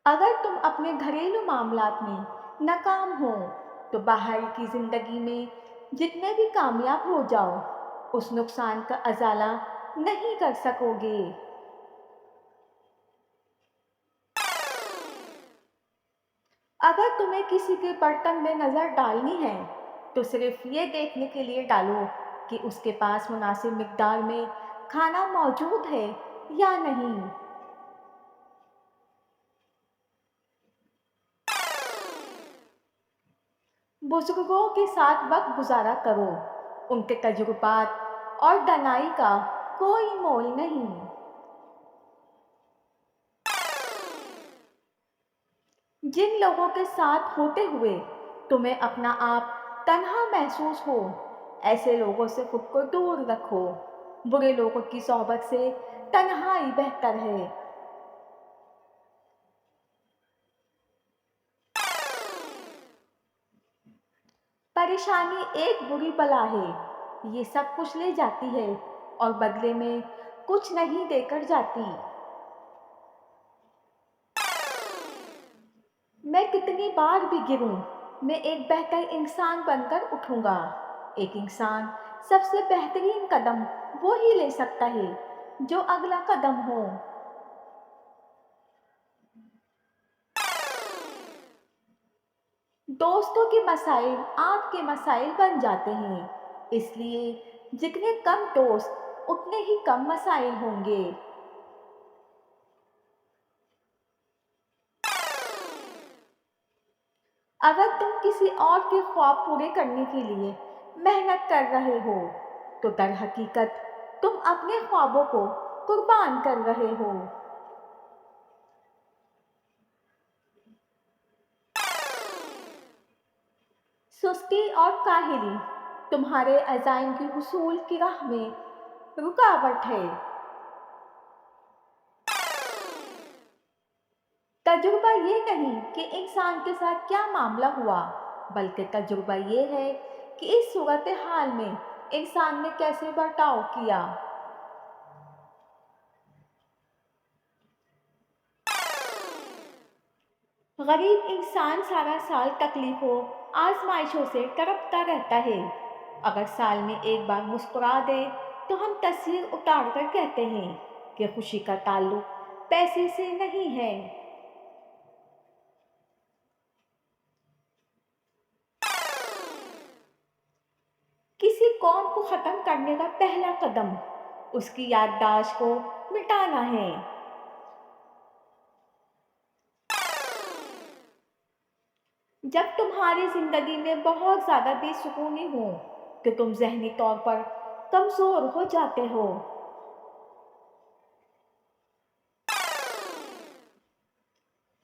اگر تم اپنے گھریلو معاملات میں ناکام ہو تو باہر کی زندگی میں جتنے بھی کامیاب ہو جاؤ اس نقصان کا ازالہ نہیں کر سکو گے۔ اگر تمہیں کسی کے برتن میں نظر ڈالنی ہے تو صرف یہ دیکھنے کے لیے ڈالو کہ اس کے پاس مناسب مقدار میں کھانا موجود ہے یا نہیں۔ بزرگوں کے ساتھ وقت گزارا کرو، ان کے تجربات اور دانائی کا کوئی مول نہیں۔ جن لوگوں کے ساتھ ہوتے ہوئے تمہیں اپنا آپ تنہا محسوس ہو، ایسے لوگوں سے خود کو دور رکھو۔ برے لوگوں کی صحبت سے تنہائی بہتر ہے۔ پریشانی ایک بری بلا ہے، یہ سب کچھ لے جاتی ہے اور بدلے میں کچھ نہیں دے کر جاتی۔ میں کتنی بار بھی گروں، میں ایک بہتر انسان بن کر اٹھوں گا۔ ایک انسان سب سے بہترین قدم وہی لے سکتا ہے جو اگلا قدم ہو۔ دوستوں کے مسائل آپ کے مسائل بن جاتے ہیں، اس لیے جتنے کم دوست اتنے ہی کم مسائل ہوں گے۔ اگر تم کسی اور کے خواب پورے کرنے کے لیے محنت کر رہے ہو تو در حقیقت تم اپنے خوابوں کو قربان کر رہے ہو۔ سستی اور کاہلی تمہارے عزائم کے حصول کی راہ میں رکاوٹ ہے۔ تجربہ یہ نہیں کہ انسان کے ساتھ کیا معاملہ ہوا، بلکہ تجربہ یہ ہے کہ اس صورتحال میں انسان نے کیسے برتاؤ کیا۔ غریب انسان سارا سال تکلیفوں آزمائشوں سے تڑپتا رہتا ہے۔ اگر سال میں ایک بار مسکرا دے تو ہم تصویر اتار کر کہتے ہیں کہ خوشی کا تعلق پیسے سے نہیں ہے۔ کسی قوم کو ختم کرنے کا پہلا قدم اس کی یادداشت کو مٹانا ہے۔ جب تمہاری زندگی میں بہت زیادہ بے سکونی ہو تو تم ذہنی طور پر کمزور ہو جاتے ہو۔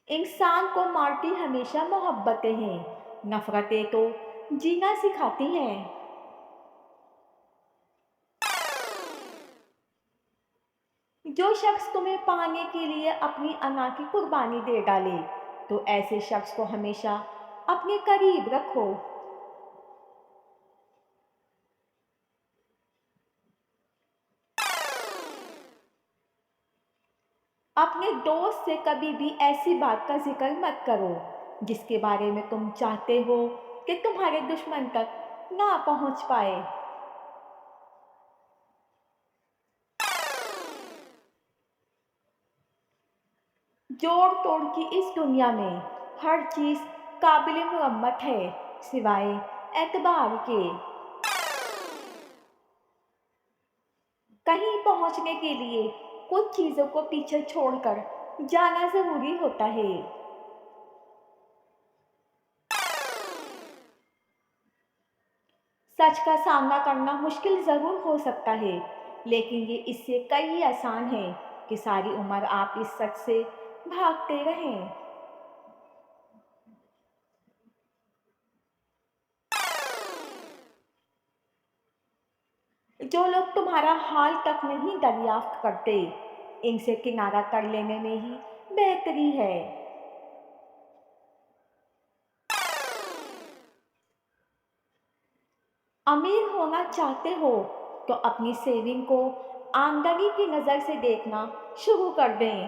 انسان کو مارتی ہمیشہ محبتیں ہیں، نفرتیں تو جینا سکھاتی ہیں۔ جو شخص تمہیں پانے کے لیے اپنی انا کی قربانی دے ڈالے تو ایسے شخص کو ہمیشہ اپنے قریب رکھو۔ اپنے دوست سے کبھی بھی ایسی بات کا ذکر مت کرو جس کے بارے میں تم چاہتے ہو کہ تمہارے دشمن تک نہ پہنچ پائے۔ جوڑ توڑ کی اس دنیا میں ہر چیز قابل مرمت ہے سوائے اعتبار کے۔ کہیں پہنچنے کے لیے کچھ چیزوں کو پیچھے چھوڑ کر جانا ضروری ہوتا ہے۔ سچ کا سامنا کرنا مشکل ضرور ہو سکتا ہے، لیکن یہ اس سے کئی آسان ہے کہ ساری عمر آپ اس سچ سے بھاگتے رہیں۔ جو لوگ تمہارا حال تک نہیں دریافت کرتے، ان سے کنارہ کر لینے میں ہی بہتری ہے۔ امیر ہونا چاہتے ہو تو اپنی سیونگ کو آمدنی کی نظر سے دیکھنا شروع کر دیں۔